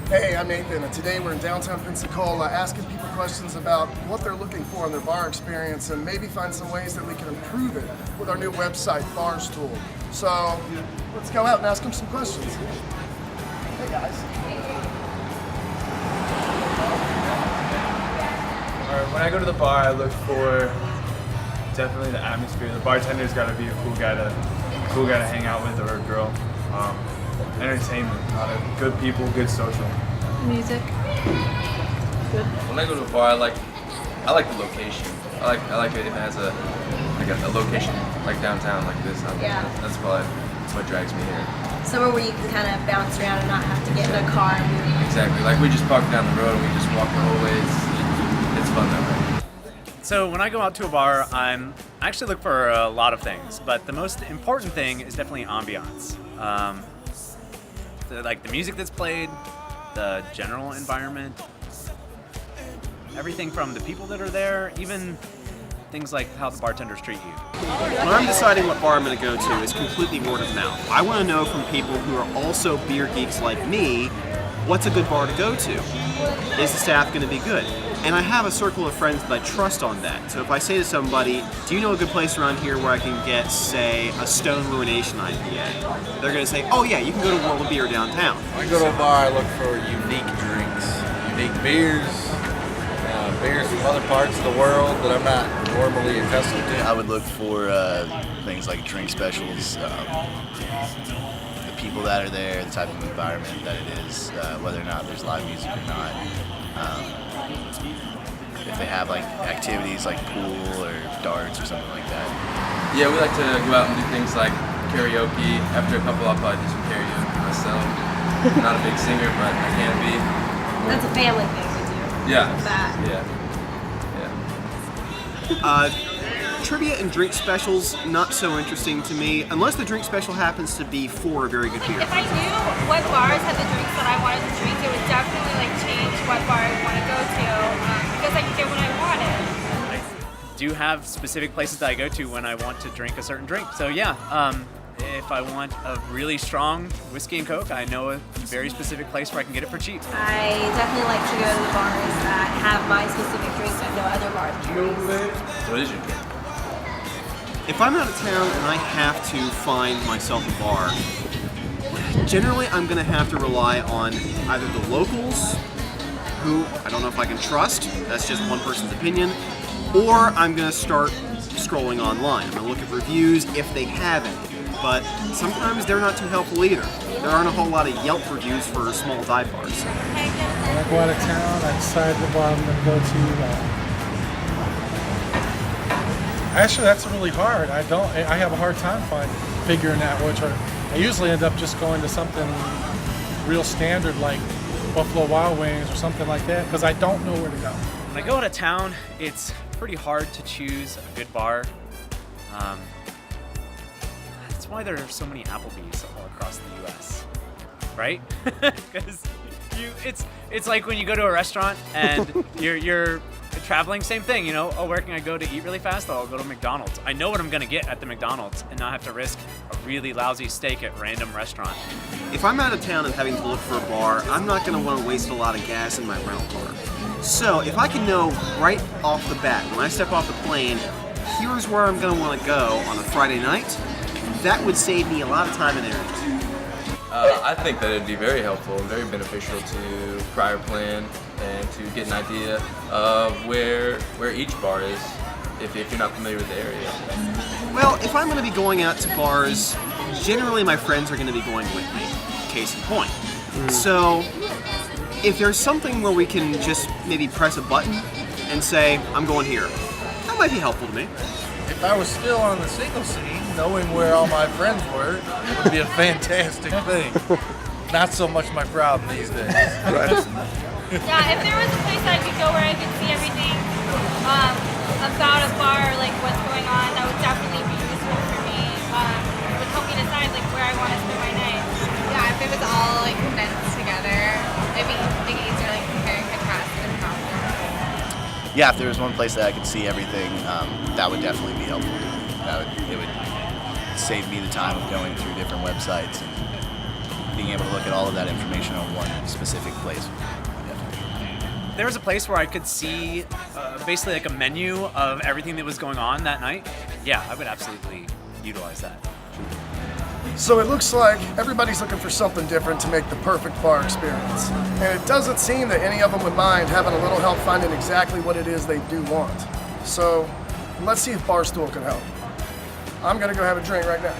Hey, I'm Nathan, and today we're in downtown Pensacola asking people questions about what they're looking for in their bar experience and maybe find some ways that we can improve it with our new website, Barstool. So let's go out and ask them some questions. Hey guys. Alright, when I go to the bar, I look for definitely the atmosphere. The bartender's got to be a cool guy to hang out with, or a girl. Entertainment, a lot of good people, good social. Music. Good. When I go to a bar, I like the location. I like it if it has a location like downtown like this. That's probably what drags me here. Somewhere where you can kind of bounce around and not have to get in a car. Exactly. Like we just park down the road and we just walk the whole way. It's fun that way. So when I go out to a bar, I actually look for a lot of things, but the most important thing is definitely ambiance. The music that's played, the general environment, everything from the people that are there, even things like how the bartenders treat you. When I'm deciding what bar I'm going to go to, it's completely word of mouth. I want to know from people who are also beer geeks like me, what's a good bar to go to? Is the staff going to be good? And I have a circle of friends that I trust on that. So if I say to somebody, do you know a good place around here where I can get, say, a Stone Ruination IPA? They're going to say, oh yeah, you can go to World of Beer downtown. When I go to a bar, I look for unique drinks, unique beers, beers from other parts of the world that I'm not normally accustomed to. I would look for things like drink specials, the people that are there, the type of environment that it is, whether or not there's live music or not. If they have like activities like pool or darts or something like that. Yeah, we like to go out and do things like karaoke. After a couple, I'll probably do some karaoke myself. I'm not a big singer, but I can be. That's a family thing to do. Yeah. That. Trivia and drink specials, not so interesting to me, unless the drink special happens to be for a very good beer. If I knew what bars had the drinks that I wanted to drink, it would definitely change what bar I want to go to, because I could get what I wanted. I do have specific places that I go to when I want to drink a certain drink. So yeah, if I want a really strong whiskey and Coke, I know a very specific place where I can get it for cheap. I definitely like to go to the bars that have my specific drinks that no other bars carries. What is your drink? If I'm out of town and I have to find myself a bar, generally I'm going to have to rely on either the locals, who I don't know if I can trust, that's just one person's opinion, or I'm going to start scrolling online. I'm going to look at reviews if they have any, but sometimes they're not too helpful either. There aren't a whole lot of Yelp reviews for small dive bars. When I go out of town, I decide the bar I'm going to go to. Actually, that's really hard. I have a hard time figuring out which one. I usually end up just going to something real standard like Buffalo Wild Wings or something like that because I don't know where to go. When I go out of town, it's pretty hard to choose a good bar. That's why there are so many Applebee's all across the U.S., right? Because it's like when you go to a restaurant and you're traveling, same thing, you know, where can I go to eat really fast? I'll go to McDonald's. I know what I'm going to get at the McDonald's and not have to risk a really lousy steak at random restaurant. If I'm out of town and having to look for a bar, I'm not going to want to waste a lot of gas in my rental car. So if I can know right off the bat, when I step off the plane, here's where I'm going to want to go on a Friday night, that would save me a lot of time and energy. I think that it'd be very helpful and very beneficial to prior plan and to get an idea of where each bar is if you're not familiar with the area. Well, if I'm going to be going out to bars, generally my friends are going to be going with me, case in point. So if there's something where we can just maybe press a button and say, I'm going here, that might be helpful to me. If I was still on the single scene, knowing where all my friends were would be a fantastic thing. Not so much my problem these days. Right. Yeah, if there was a place I could go where I could see everything about a bar, like what's going on, that would definitely be useful for me. It would help me decide where I want to spend my night. Yeah, if it was all condensed together, it'd be easier comparing contrast and how. Yeah, if there was one place that I could see everything, that would definitely be helpful. It would save me the time of going through different websites and being able to look at all of that information on one specific place. There was a place where I could see basically like a menu of everything that was going on that night. Yeah, I would absolutely utilize that. So it looks like everybody's looking for something different to make the perfect bar experience. And it doesn't seem that any of them would mind having a little help finding exactly what it is they do want. So let's see if Barstool can help. I'm gonna go have a drink right now.